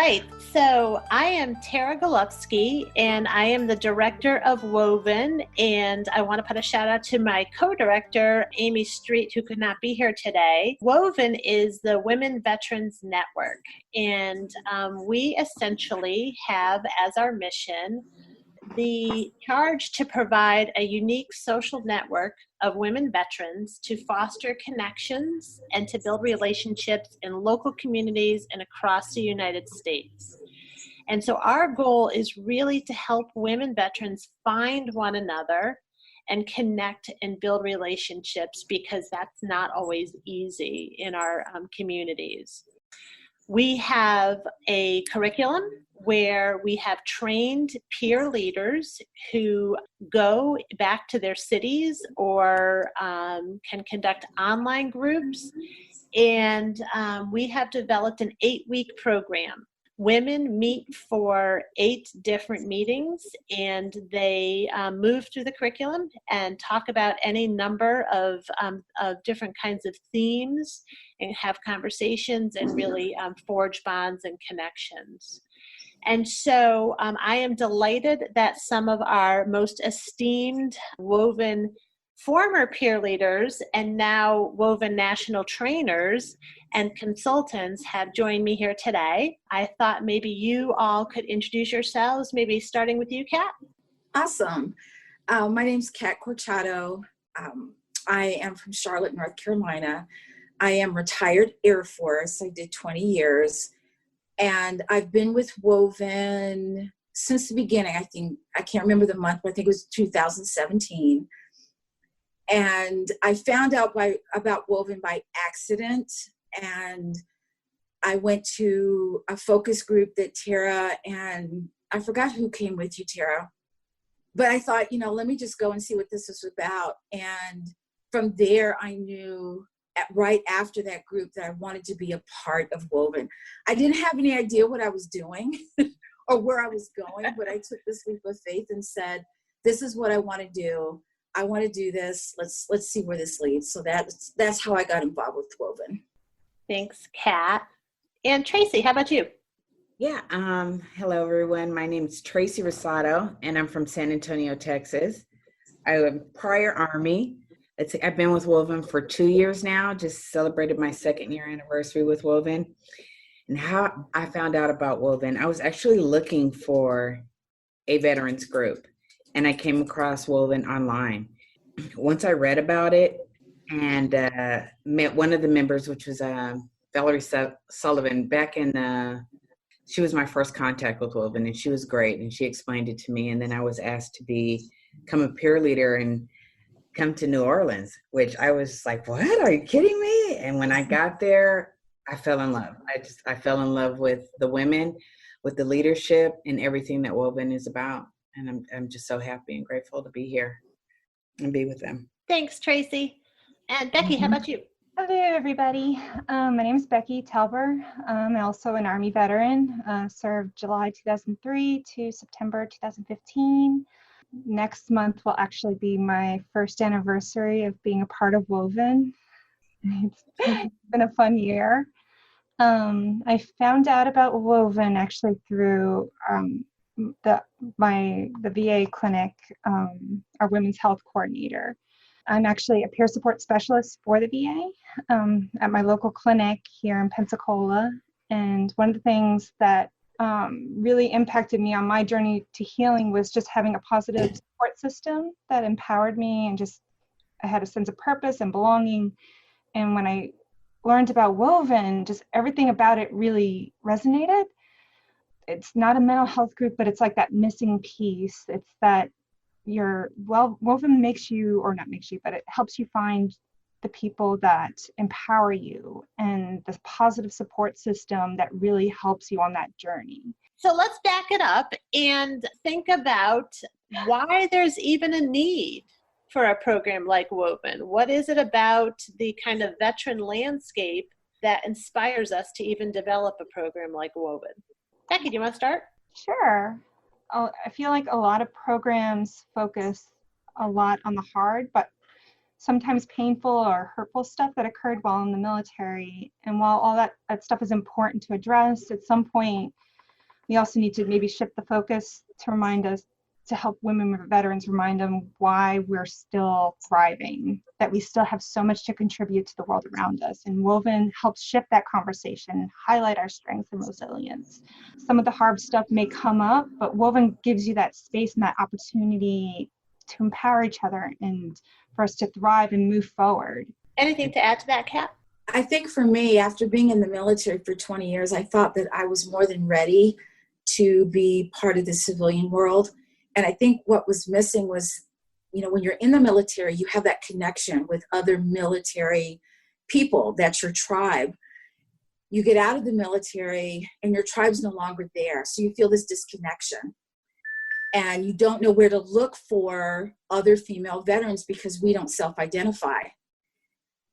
right, so I am Tara Galovski, and I am the director of WoVeN, and I want to put a shout out to my co-director, Amy Street, who could not be here today. WoVeN is the Women Veterans Network, and we essentially have as our mission the charge to provide a unique social network of women veterans to foster connections and to build relationships in local communities and across the United States. And so our goal is really to help women veterans find one another and connect and build relationships, because that's not always easy in our communities. We have a curriculum where we have trained peer leaders who go back to their cities or can conduct online groups. And we have developed an 8-week program. Women meet for 8 different meetings, and they move through the curriculum and talk about any number of different kinds of themes and have conversations and really forge bonds and connections. And so I am delighted that some of our most esteemed WoVeN former peer leaders and now WoVeN national trainers and consultants have joined me here today. I thought maybe you all could introduce yourselves, maybe starting with you, Kat. Awesome. My name's Kat Corchado. I am from Charlotte, North Carolina. I am retired Air Force. I did 20 years. And I've been with WoVeN since the beginning. I can't remember the month, but I think it was 2017. And I found out about WoVeN by accident. And I went to a focus group that Tara, and I forgot who came with you, Tara. But I thought, let me just go and see what this is about. And from there, I knew right after that group that I wanted to be a part of WoVeN. I didn't have any idea what I was doing or where I was going, but I took this leap of faith and said, this is what I want to do. I want to do this. Let's see where this leads. So that's how I got involved with WoVeN. Thanks, Kat. And Tracy, how about you? Yeah. Hello, everyone. My name is Tracy Rosado, and I'm from San Antonio, Texas. I am prior Army. I've been with WoVeN for 2 years now. Just celebrated my 2nd year anniversary with WoVeN. And how I found out about WoVeN, I was actually looking for a veterans group, and I came across WoVeN online. Once I read about it and met one of the members, which was Valerie Sullivan, back in, she was my first contact with WoVeN, and she was great, and she explained it to me. And then I was asked to become a peer leader and come to New Orleans, which I was like, what? Are you kidding me? And when I got there, I fell in love. I fell in love with the women, with the leadership, and everything that WoVeN is about. And I'm just so happy and grateful to be here and be with them. Thanks, Tracy. And Becky, how about you? Hello, everybody. My name is Becky Talber. I'm also an Army veteran, served July 2003 to September 2015. Next month will actually be my first anniversary of being a part of WoVeN. It's been a fun year. I found out about WoVeN actually through the VA clinic, our women's health coordinator. I'm actually a peer support specialist for the VA at my local clinic here in Pensacola. And one of the things that really impacted me on my journey to healing was just having a positive support system that empowered me, and I had a sense of purpose and belonging. And when I learned about WoVeN, just everything about it really resonated. It's not a mental health group, but it's like that missing piece. It's that WoVeN but it helps you find the people that empower you and this positive support system that really helps you on that journey. So let's back it up and think about why there's even a need for a program like WoVeN. What is it about the kind of veteran landscape that inspires us to even develop a program like WoVeN? Becky, do you want to start? Sure. I feel like a lot of programs focus a lot on the hard, but sometimes painful or hurtful stuff that occurred while in the military. And while all that stuff is important to address, at some point, we also need to maybe shift the focus to remind us, to help women veterans, remind them why we're still thriving, that we still have so much to contribute to the world around us. And WoVeN helps shift that conversation, highlight our strengths and resilience. Some of the hard stuff may come up, but WoVeN gives you that space and that opportunity to empower each other and for us to thrive and move forward. Anything to add to that, Kat? I think for me, after being in the military for 20 years, I thought that I was more than ready to be part of the civilian world. And I think what was missing was, when you're in the military, you have that connection with other military people. That's your tribe. You get out of the military and your tribe's no longer there. So you feel this disconnection. And you don't know where to look for other female veterans because we don't self-identify.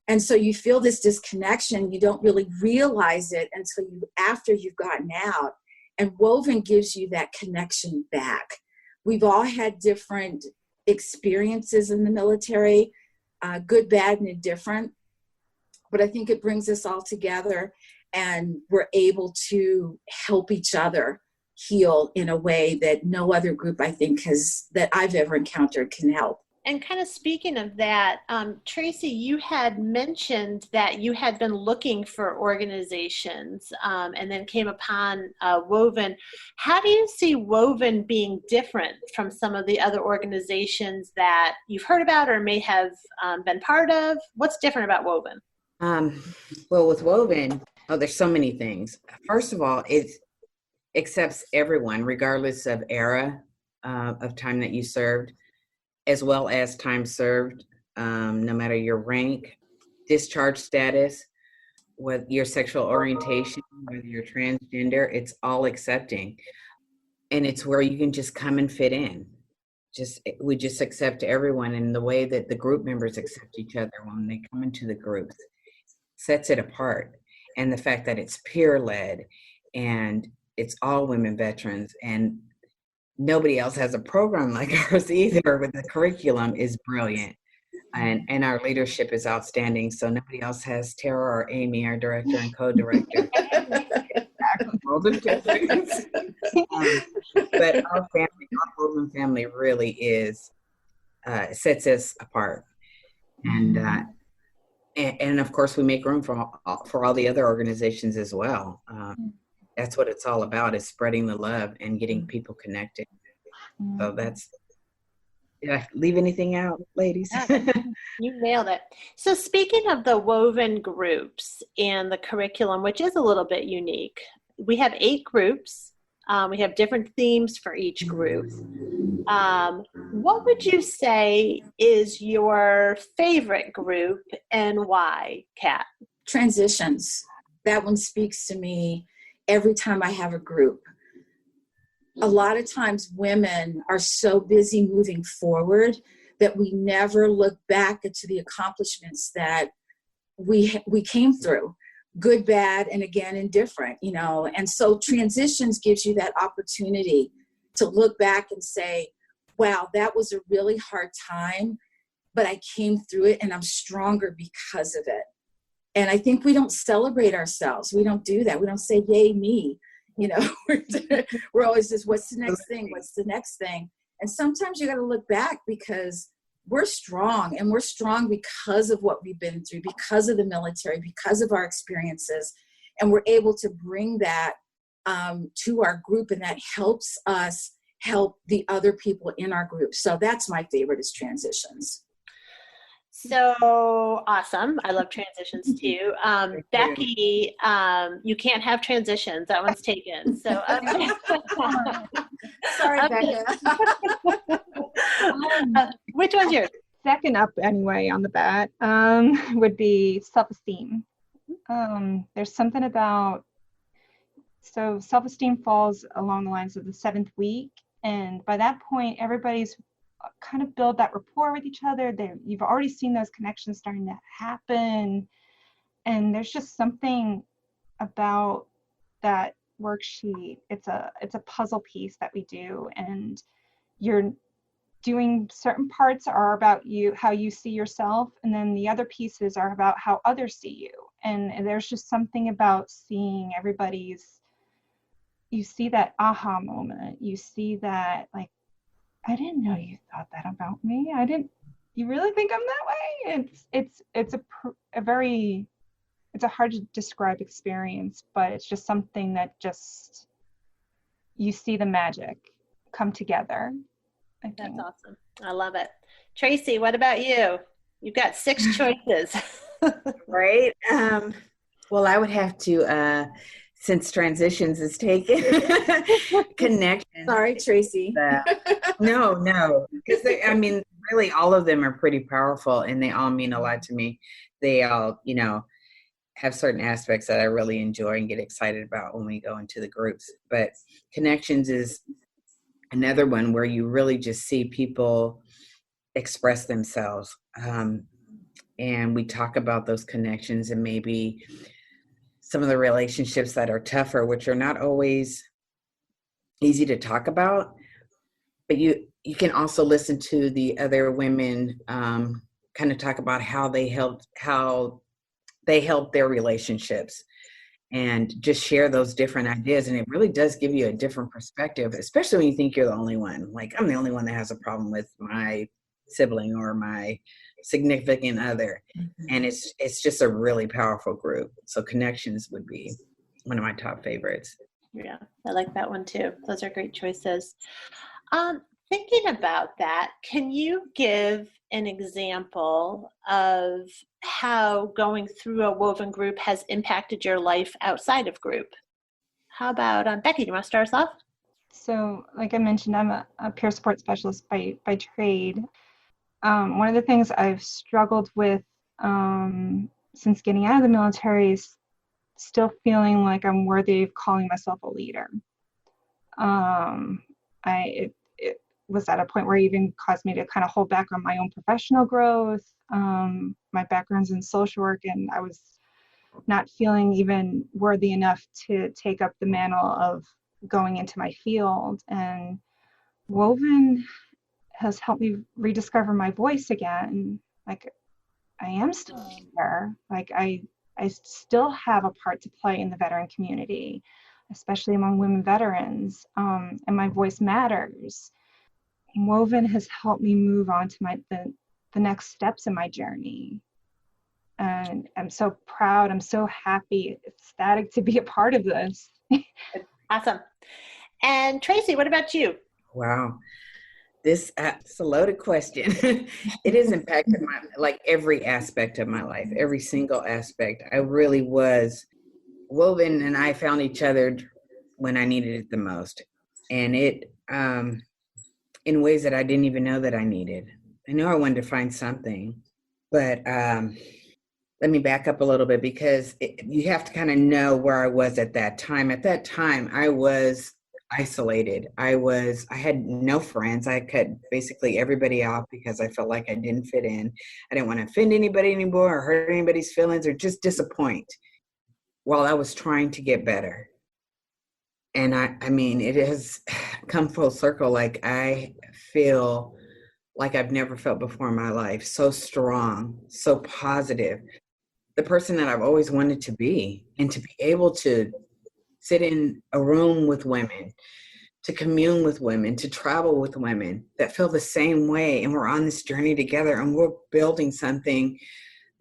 And so you feel this disconnection. You don't really realize it until after you've gotten out. And WoVeN gives you that connection back. We've all had different experiences in the military, good, bad, and indifferent. But I think it brings us all together and we're able to help each other heal in a way that no other group, I think, that I've ever encountered can help. And kind of speaking of that, Tracy, you had mentioned that you had been looking for organizations and then came upon WoVeN. How do you see WoVeN being different from some of the other organizations that you've heard about or may have been part of? What's different about WoVeN? Well, with WoVeN, there's so many things. First of all, it accepts everyone, regardless of era of time that you served, as well as time served, no matter your rank, discharge status, what your sexual orientation, whether you're transgender, it's all accepting. And it's where you can just come and fit in. We just accept everyone in the way that the group members accept each other when they come into the groups, sets it apart. And the fact that it's peer-led and it's all women veterans and nobody else has a program like ours either, with the curriculum is brilliant. And our leadership is outstanding. So nobody else has Tara or Amy, our director and co-director. But our family, our WoVeN family really is, sets us apart. And of course we make room for all the other organizations as well. That's what it's all about, is spreading the love and getting people connected. So did I leave anything out, ladies? You nailed it. So speaking of the WoVeN groups and the curriculum, which is a little bit unique, we have 8 groups. We have different themes for each group. What would you say is your favorite group and why, Kat? Transitions. That one speaks to me every time I have a group. A lot of times women are so busy moving forward that we never look back into the accomplishments that we came through, good, bad, and again, indifferent, And so transitions gives you that opportunity to look back and say, wow, that was a really hard time, but I came through it and I'm stronger because of it. And I think we don't celebrate ourselves. We don't do that. We don't say, yay, me. We're always just, what's the next thing? What's the next thing? And sometimes you got to look back because we're strong, and we're strong because of what we've been through, because of the military, because of our experiences. And we're able to bring that to our group, and that helps us help the other people in our group. So that's my favorite, is transitions. So awesome. I love transitions too. Becky, you can't have transitions. That one's taken. So sorry, Becca. Which one's yours? Second up anyway on the bat would be self-esteem. There's something about, so self-esteem falls along the lines of the 7th week. And by that point, everybody's kind of build that rapport with each other. You've already seen those connections starting to happen. And there's just something about that worksheet. It's a puzzle piece that we do. And you're doing, certain parts are about you, how you see yourself. And then the other pieces are about how others see you. And there's just something about seeing everybody's you see that aha moment. You see that, like, I didn't know you thought that about me. You really think I'm that way? It's a hard to describe experience, but it's just something that just, you see the magic come together. That's awesome. I love it. Tracy, what about you? You've got 6 choices. Right? Well, I would have to, since transitions is taken, connection. Sorry, Tracy. No, because I mean, really, all of them are pretty powerful, and they all mean a lot to me. They all, have certain aspects that I really enjoy and get excited about when we go into the groups. But connections is another one where you really just see people express themselves. And we talk about those connections and maybe some of the relationships that are tougher, which are not always easy to talk about. But you can also listen to the other women kind of talk about how they helped their relationships and just share those different ideas. And it really does give you a different perspective, especially when you think you're the only one. Like, I'm the only one that has a problem with my sibling or my significant other. Mm-hmm. And it's just a really powerful group. So connections would be one of my top favorites. Yeah, I like that one too. Those are great choices. Thinking about that, can you give an example of how going through a WoVeN group has impacted your life outside of group? How about Becky, do you want to start us off? So, like I mentioned, I'm a peer support specialist by trade. One of the things I've struggled with since getting out of the military is still feeling like I'm worthy of calling myself a leader. It was at a point where it even caused me to kind of hold back on my own professional growth. My background's in social work, and I was not feeling even worthy enough to take up the mantle of going into my field. And WoVeN has helped me rediscover my voice again. Like, I am still here. Like, I still have a part to play in the veteran community, especially among women veterans, and my voice matters. WoVeN has helped me move on to the next steps in my journey. And I'm so proud, I'm so happy, ecstatic to be a part of this. Awesome. And Tracy, what about you? Wow. This is a loaded question. It has impacted every aspect of my life, every single aspect. I really was. WoVeN and I found each other when I needed it the most. And it, in ways that I didn't even know that I needed. I knew I wanted to find something, but let me back up a little bit, because you have to kind of know where I was at that time. At that time, I was isolated. I had no friends. I cut basically everybody off because I felt like I didn't fit in. I didn't want to offend anybody anymore or hurt anybody's feelings or just disappoint while I was trying to get better. And I mean, it has come full circle. Like, I feel like I've never felt before in my life. So strong, so positive. The person that I've always wanted to be, and to be able to sit in a room with women, to commune with women, to travel with women that feel the same way. And we're on this journey together, and we're building something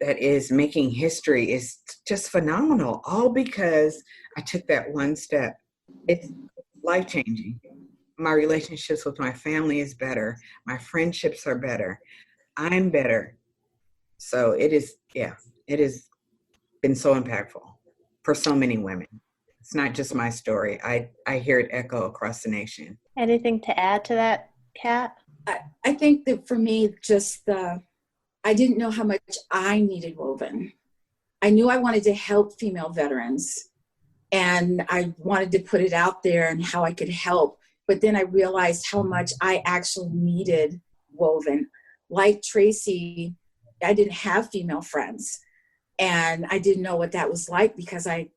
that is making history is just phenomenal. All because I took that one step. It's life-changing. My relationships with my family is better. My friendships are better. I'm better. So it has been so impactful for so many women. It's not just my story. I hear it echo across the nation. Anything to add to that, Kat? I think that for me, I didn't know how much I needed WoVeN. I knew I wanted to help female veterans, and I wanted to put it out there and how I could help. But then I realized how much I actually needed WoVeN. Like Tracy, I didn't have female friends, and I didn't know what that was like because I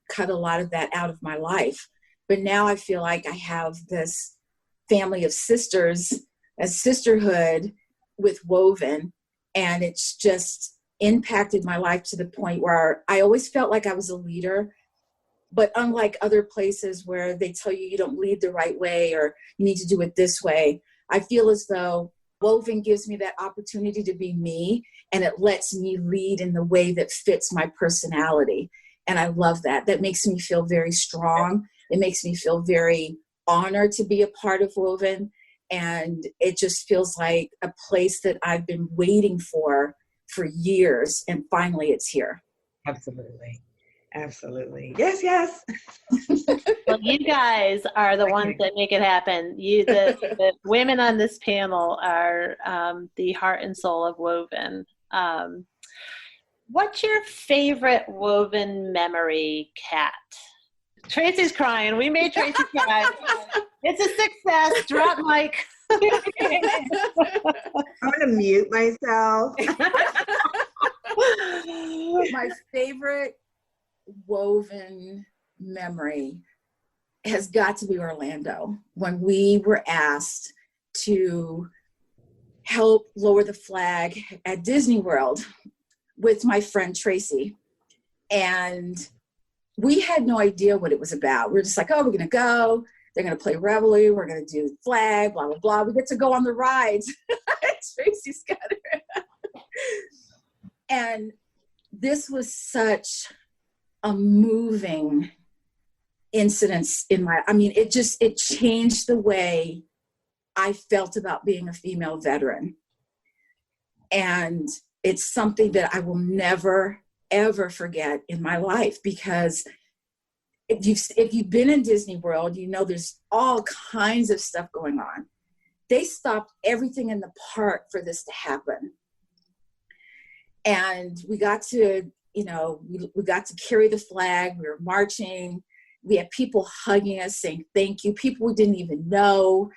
cut a lot of that out of my life. But now I feel like I have this family of sisters, a sisterhood with WoVeN, and it's just impacted my life to the point where I always felt like I was a leader, But unlike other places where they tell you you don't lead the right way or you need to do it this way, I feel as though WoVeN gives me that opportunity to be me, and it lets me lead in the way that fits my personality. And I love that. That makes me feel very strong. It makes me feel very honored to be a part of WoVeN. And it just feels like a place that I've been waiting for years. And finally it's here. Absolutely. Absolutely. Yes, yes. Well, you guys are the ones that make it happen. The women on this panel are the heart and soul of WoVeN. What's your favorite WoVeN memory, Kat? Tracy's crying. We made Tracy cry. It's a success. Drop mic. I'm going to mute myself. My favorite WoVeN memory has got to be Orlando, when we were asked to help lower the flag at Disney World with my friend Tracy. And we had no idea what it was about. We were just like, oh, we're going to go. They're going to play Reveille. We're going to do flag, blah, blah, blah. We get to go on the rides. Tracy Scudder. And this was such a moving incidents it changed the way I felt about being a female veteran. And it's something that I will never, ever forget in my life, because if you've been in Disney World, you know there's all kinds of stuff going on. They stopped everything in the park for this to happen. And we got to, we got to carry the flag. We were marching. We had people hugging us, saying thank you, people we didn't even know.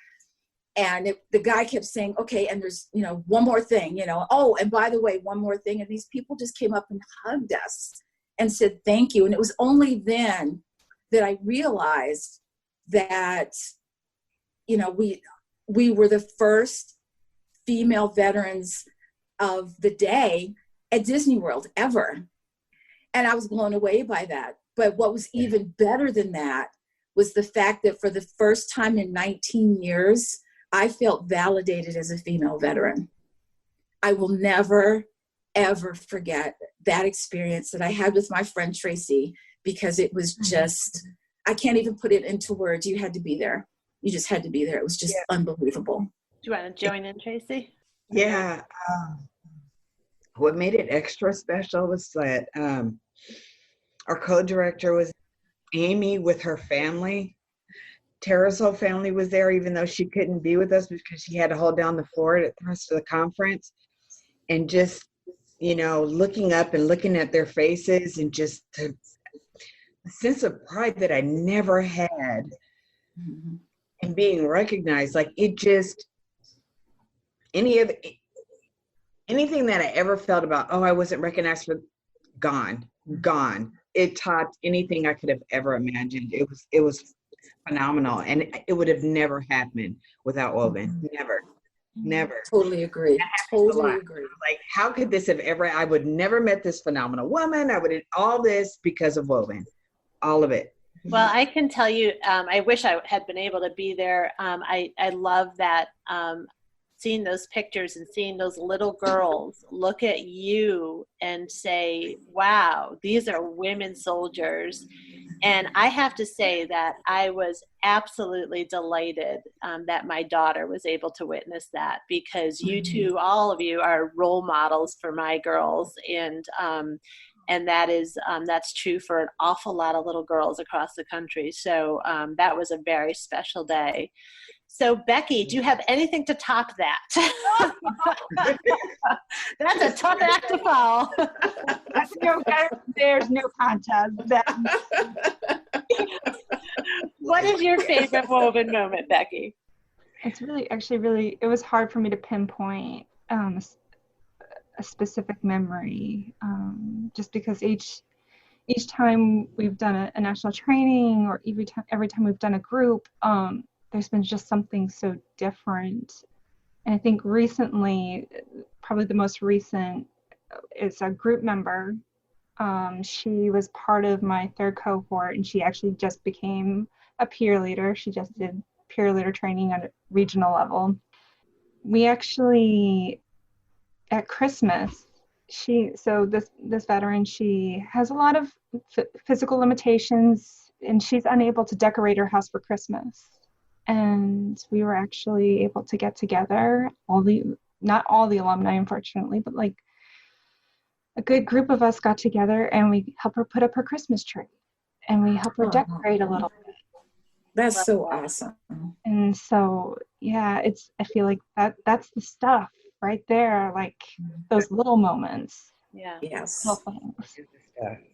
And the guy kept saying, okay, and there's, one more thing, oh, and by the way, one more thing. And these people just came up and hugged us and said thank you. And it was only then that I realized that, we were the first female veterans of the day at Disney World ever. And I was blown away by that. But what was even better than that was the fact that for the first time in 19 years, I felt validated as a female veteran. I will never, ever forget that experience that I had with my friend Tracy, because it was just, I can't even put it into words. You had to be there. You just had to be there. It was just unbelievable. Do you want to join in, Tracy? Yeah. What made it extra special was that our co-director was Amy with her family. Tara's whole family was there, even though she couldn't be with us because she had to hold down the fort at the rest of the conference. And just, looking up and looking at their faces, and just a sense of pride that I never had, and being recognized. Like, it just, anything that I ever felt about, oh, I wasn't recognized for, gone. It topped anything I could have ever imagined. It was phenomenal, and it would have never happened without WoVeN. Never. Totally agree. Totally agree. Like, how could this have ever? I would never met this phenomenal woman. I would have all this because of WoVeN, all of it. Well, I can tell you, I wish I had been able to be there. I love that. Seeing those pictures and seeing those little girls look at you and say, wow, these are women soldiers. And I have to say that I was absolutely delighted that my daughter was able to witness that, because you two, all of you, are role models for my girls. And that is, that's true for an awful lot of little girls across the country. So that was a very special day. So, Becky, do you have anything to top that? That's a tough act to follow. There's no contest. What is your favorite WoVeN moment, Becky? It's really, it was hard for me to pinpoint a specific memory, just because each time we've done a national training, or every time we've done a group, there's been just something so different. And I think recently, probably the most recent, is a group member She was part of my third cohort, and she actually just became a peer leader. She just did peer leader training at a regional level. We actually, at Christmas, this veteran, she has a lot of physical limitations, and she's unable to decorate her house for Christmas. And we were actually able to get together, not all the alumni, unfortunately, but like a good group of us got together, and we helped her put up her Christmas tree, and we helped her decorate a little bit. That's so awesome. And so, yeah, I feel like that's the stuff right there, like those little moments. Yeah. Yes.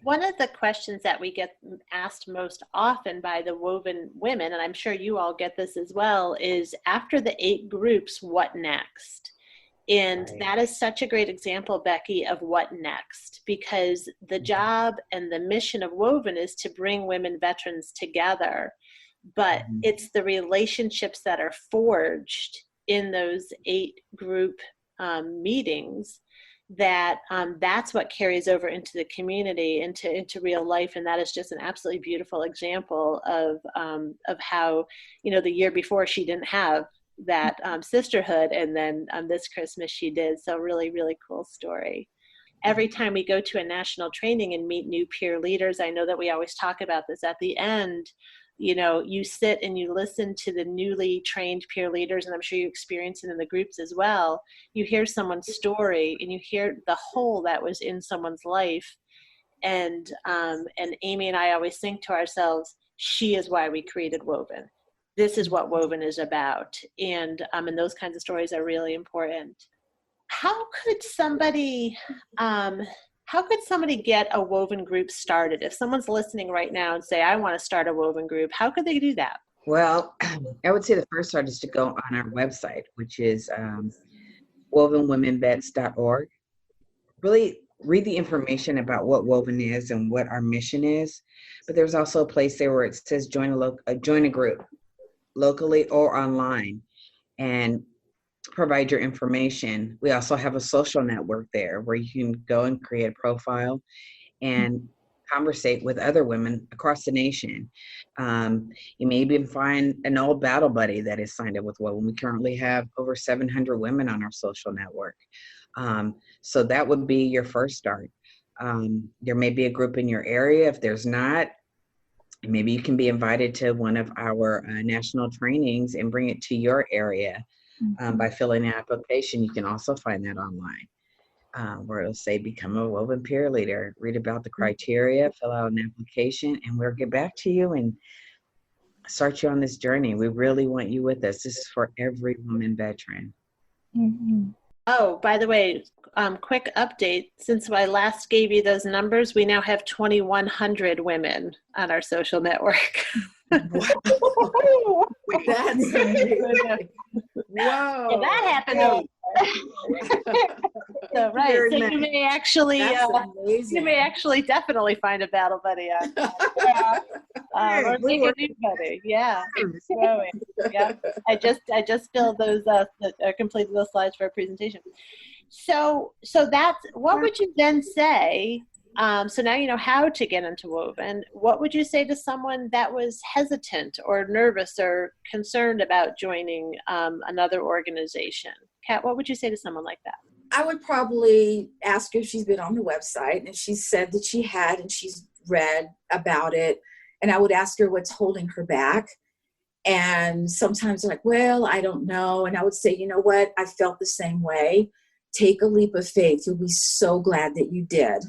One of the questions that we get asked most often by the WoVeN women, and I'm sure you all get this as well, is after the 8 groups, what next? And that is such a great example, Becky, of what next, because the job and the mission of WoVeN is to bring women veterans together, but it's the relationships that are forged in those 8 group meetings that's what carries over into the community, into real life. And that is just an absolutely beautiful example of how, the year before she didn't have that sisterhood, and then this Christmas she did. So really, really cool story. Every time we go to a national training and meet new peer leaders, I know that we always talk about this at the end. You sit and you listen to the newly trained peer leaders, and I'm sure you experience it in the groups as well. You hear someone's story, and you hear the hole that was in someone's life. And Amy and I always think to ourselves, she is why we created WoVeN. This is what WoVeN is about. And those kinds of stories are really important. How could somebody get a WoVeN group started? If someone's listening right now and say, I want to start a WoVeN group, how could they do that? Well, I would say the first start is to go on our website, which is wovenwomenvets.org. Really read the information about what WoVeN is and what our mission is. But there's also a place there where it says join a group, locally or online, and provide your information. We also have a social network there where you can go and create a profile and conversate with other women across the nation. You may even find an old battle buddy that is signed up with WoVeN. We currently have over 700 women on our social network. So that would be your first start. There may be a group in your area. If there's not, maybe you can be invited to one of our national trainings and bring it to your area. By filling an application. You can also find that online, where it'll say become a WoVeN peer leader. Read about the criteria, fill out an application, and we'll get back to you and start you on this journey. We really want you with us. This is for every woman veteran. Mm-hmm. Oh, by the way, quick update. Since I last gave you those numbers, we now have 2,100 women on our social network. Wow. That's amazing. Whoa. Yeah, that happened. So, right. So you may actually, definitely find a battle buddy on. Or make a new buddy. Yeah. It's growing. Yeah. I just filled those, completed those slides for a presentation. So that's, what would you then say? So now you know how to get into WoVeN. What would you say to someone that was hesitant or nervous or concerned about joining another organization? Kat, what would you say to someone like that? I would probably ask her if she's been on the website, and she said that she had, and she's read about it. And I would ask her what's holding her back. And sometimes they're like, well, I don't know. And I would say, you know what? I felt the same way. Take a leap of faith. You'll be so glad that you did.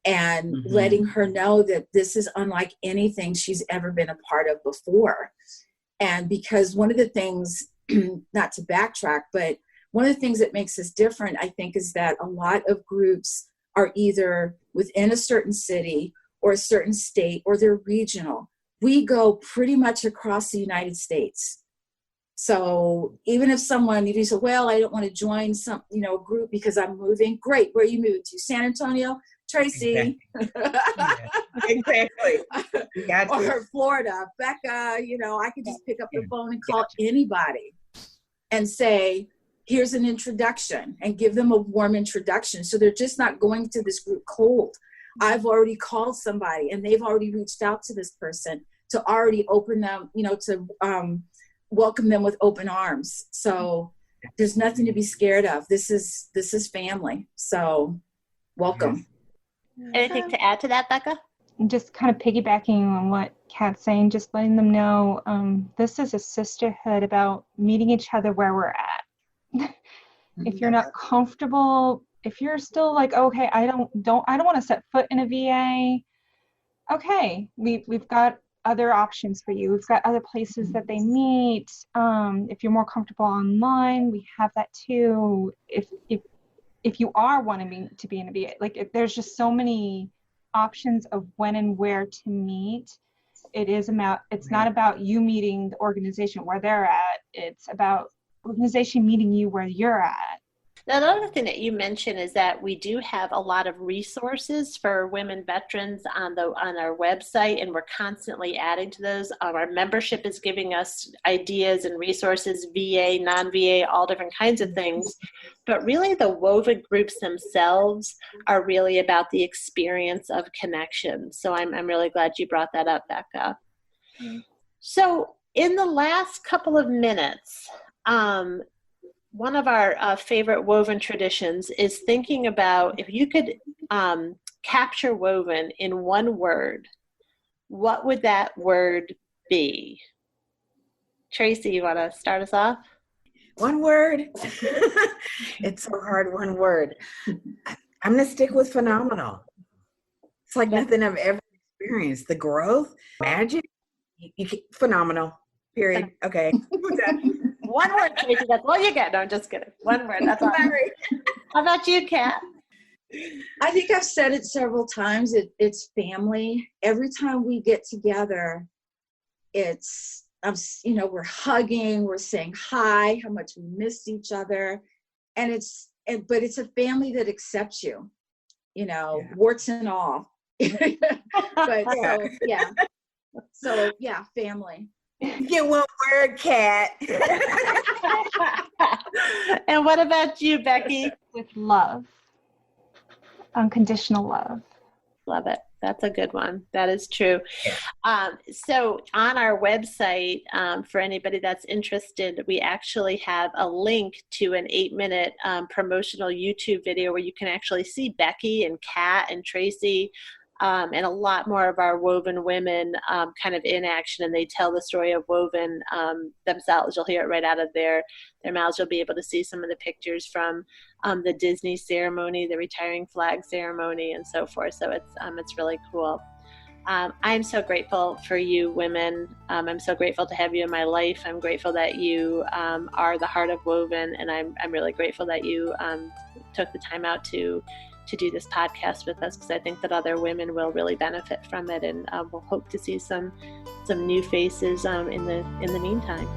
And letting her know that this is unlike anything she's ever been a part of before. And because one of the things, not to backtrack, but one of the things that makes us different, I think, is that a lot of groups are either within a certain city or a certain state, or they're regional. We go pretty much across the United States. So even if you say, well, I don't want to join a group because I'm moving, great. Where are you moving to? San Antonio? Tracy. Exactly. Or Florida. Becca, I could just pick up the phone and call anybody and say, here's an introduction, and give them a warm introduction. So they're just not going to this group cold. I've already called somebody and they've already reached out to this person to already open them, to welcome them with open arms. So there's nothing to be scared of. This is family. So welcome. Anything to add to that, Becca? Just kind of piggybacking on what Kat's saying, just letting them know this is a sisterhood about meeting each other where we're at. If you're not comfortable, if you're still like, okay, I don't want to set foot in a VA. Okay, we've got other options for you. We've got other places that they meet. If you're more comfortable online, we have that too. If you are wanting to be in a VA, there's just so many options of when and where to meet. It's not about you meeting the organization where they're at. It's about organization meeting you where you're at. Now, the other thing that you mentioned is that we do have a lot of resources for women veterans on our website, and we're constantly adding to those. Our membership is giving us ideas and resources, VA, non-VA, all different kinds of things. But really, the WoVeN groups themselves are really about the experience of connection. So I'm really glad you brought that up, Becca. Mm-hmm. So in the last couple of minutes, one of our favorite WoVeN traditions is thinking about if you could capture WoVeN in one word, what would that word be? Tracy, you want to start us off? One word? It's so hard, one word. I'm going to stick with phenomenal. It's like nothing I've ever experienced. The growth, magic, phenomenal, period. Okay. One word, Tracy. That's all you get. No, I'm just kidding. One word. That's all. How about you, Kat? I think I've said it several times. It's family. Every time we get together, we're hugging, we're saying hi, how much we miss each other, but it's a family that accepts you, warts and all. But so family. Get one word, Kat. And what about you, Becky? With love. Unconditional love. Love it. That's a good one. That is true. So on our website, for anybody that's interested, we actually have a link to an 8-minute promotional YouTube video where you can actually see Becky and Kat and Tracy and a lot more of our WoVeN women kind of in action, and they tell the story of WoVeN themselves. You'll hear it right out of their mouths. You'll be able to see some of the pictures from the Disney ceremony, the retiring flag ceremony, and so forth. So it's really cool. I'm so grateful for you women. I'm so grateful to have you in my life. I'm grateful that you are the heart of WoVeN, and I'm really grateful that you took the time out to do this podcast with us, because I think that other women will really benefit from it, and we'll hope to see some new faces in the meantime.